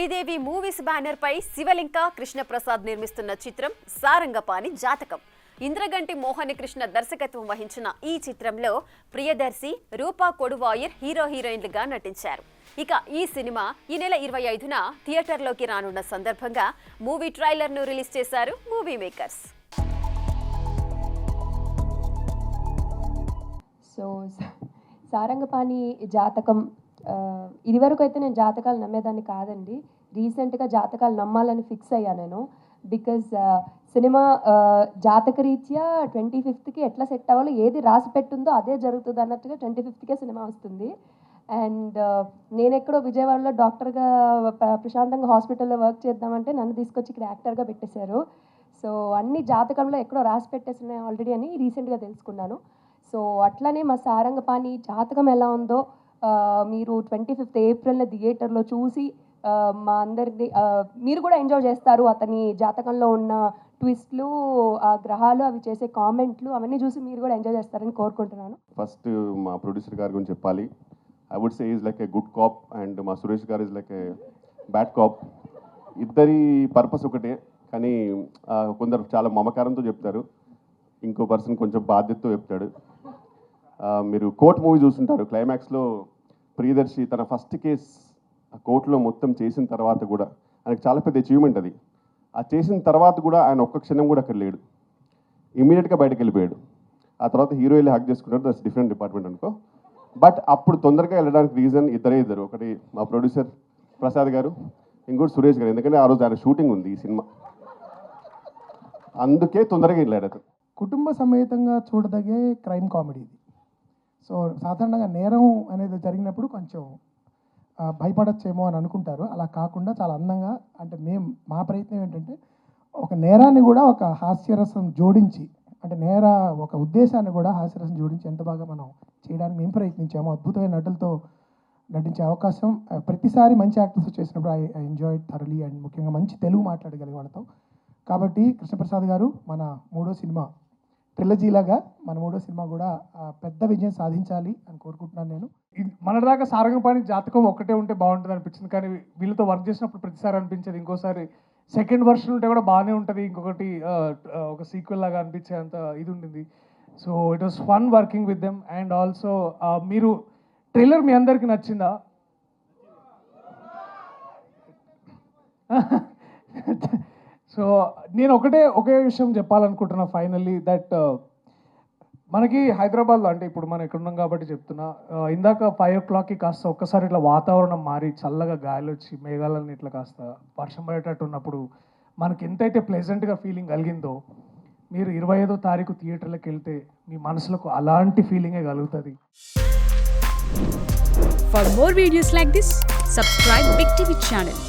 Sridevi movies banner పై శివలింక కృష్ణప్రసాద్ నిర్మిస్తున్న చిత్రం సారంగపాణి జాతకం. ఇంద్రగంటి మోహన కృష్ణ దర్శకత్వం వహించిన ఈ చిత్రంలో ప్రియదర్శి, రూపా కొడువాయర్ హీరోయిన్లుగా నటించారు. ఇక ఈ సినిమా ఈ నెల 25న థియేటర్లోకి రానున్న సందర్భంగా మూవీ ట్రైలర్ను రిలీజ్ చేశారు మూవీ మేకర్స్. సో సారంగపాణి జాతకం ఇదివరకు అయితే నేను జాతకాలు నమ్మేదాన్ని కాదండి. రీసెంట్గా జాతకాలు నమ్మాలని ఫిక్స్ అయ్యా నేను. బికాజ్ సినిమా జాతకరీత్యా 25కి ఎట్లా సెట్ అవ్వాలో, ఏది రాసి పెట్టుందో అదే జరుగుతుంది అన్నట్టుగా 25కే సినిమా వస్తుంది. అండ్ నేను ఎక్కడో విజయవాడలో డాక్టర్గా ప్రశాంతంగా హాస్పిటల్లో వర్క్ చేద్దామంటే నన్ను తీసుకొచ్చి ఇక్కడ యాక్టర్గా పెట్టేశారు. సో అన్ని జాతకంలో ఎక్కడో రాసి పెట్టేసినాయి ఆల్రెడీ అని రీసెంట్గా తెలుసుకున్నాను. సో అట్లనే మా సారంగపాణి జాతకం ఎలా ఉందో మీరు 25th ఏప్రిల్న థియేటర్లో చూసి మా అందరినీ మీరు కూడా ఎంజాయ్ చేస్తారు. అతని జాతకంలో ఉన్న ట్విస్ట్లు, ఆ గ్రహాలు, అవి చేసే కామెంట్లు అవన్నీ చూసి మీరు కూడా ఎంజాయ్ చేస్తారని కోరుకుంటున్నాను. ఫస్ట్ మా ప్రొడ్యూసర్ గారి గురించి చెప్పాలి. I would say is like a good cop and మా సురేష్ గారు is like a bad cop. ఇద్దరి పర్పస్ ఒకటే, కానీ కొందరు చాలా మమకారంతో చెప్తారు, ఇంకో పర్సన్ కొంచెం బాధ్యతతో చెప్తాడు. మీరు కోర్ట్ మూవీ చూస్తుంటారు. క్లైమాక్స్లో ప్రియదర్శి తన ఫస్ట్ కేస్ కోర్టులో మొత్తం చేసిన తర్వాత కూడా ఆయనకు చాలా పెద్ద అచీవ్మెంట్ అది. ఆ చేసిన తర్వాత కూడా ఆయన ఒక్క క్షణం కూడా అక్కడ లేడు, ఇమీడియట్గా బయటకు వెళ్ళిపోయాడు. ఆ తర్వాత హీరో వెళ్ళి హక్ చేసుకున్నాడు. దట్స్ డిఫరెంట్ డిపార్ట్మెంట్ అనుకో. బట్ అప్పుడు తొందరగా వెళ్ళడానికి రీజన్ ఇద్దరు. ఒకటి మా ప్రొడ్యూసర్ ప్రసాద్ గారు, ఇంకోటి సురేష్ గారు. ఎందుకంటే ఆ రోజు ఆయన షూటింగ్ ఉంది ఈ సినిమా, అందుకే తొందరగా వెళ్ళాడు అతను. కుటుంబ సమేతంగా చూడదగే క్రైమ్ కామెడీ ఇది. సో సాధారణంగా నేరం అనేది జరిగినప్పుడు కొంచెం భయపడచ్చేమో అని అనుకుంటారు. అలా కాకుండా చాలా అందంగా, అంటే మా ప్రయత్నం ఏంటంటే ఒక నేరాన్ని కూడా ఒక హాస్యరసం జోడించి, అంటే ఒక ఉద్దేశాన్ని కూడా హాస్యరసం జోడించి ఎంత బాగా మనం చేయడానికి మేము ప్రయత్నించాము. అద్భుతమైన నటులతో నటించే అవకాశం ప్రతిసారి మంచి యాక్టర్స్ చేసినప్పుడు ఐ ఎంజాయ్ థరలీ. అండ్ ముఖ్యంగా మంచి తెలుగు మాట్లాడగలిగే వాళ్ళతో. కాబట్టి కృష్ణప్రసాద్ గారు మన మూడో సినిమా ట్రిలజీలాగా మన మూడో సినిమా కూడా పెద్ద విజయం సాధించాలి అని కోరుకుంటున్నాను నేను. మనదాకా సారంగపాణి జాతకం ఒక్కటే ఉంటే బాగుంటుంది అనిపించింది, కానీ వీళ్ళతో వర్క్ చేసినప్పుడు ప్రతిసారి అనిపించేది ఇంకోసారి సెకండ్ వర్షన్ ఉంటే కూడా బాగానే ఉంటుంది, ఇంకొకటి ఒక సీక్వెల్ లాగా అనిపించే అంత ఇది ఉండింది. So it was fun working with them. And also మీరు ట్రైలర్ మీ అందరికీ నచ్చిందా? సో నేను ఒకే విషయం చెప్పాలనుకుంటున్నా ఫైనల్లీ, దట్ మనకి హైదరాబాద్లో, అంటే ఇప్పుడు మనం ఇక్కడ ఉన్నాం కాబట్టి చెప్తున్నా, ఇందాక 5 o'clockకి కాస్త ఒక్కసారి ఇట్లా వాతావరణం మారి చల్లగా గాలి వచ్చి మేఘాలన్నీ ఇట్లా కాస్త వర్షం పడేటట్టు ఉన్నప్పుడు మనకి ఎంతైతే ప్లెజెంట్గా ఫీలింగ్ కలిగిందో, మీరు 25వ తారీఖు థియేటర్లకు వెళ్తే మీ మనసులకు అలాంటి ఫీలింగే కలుగుతుంది. For more videos like this, subscribe Big TV channel.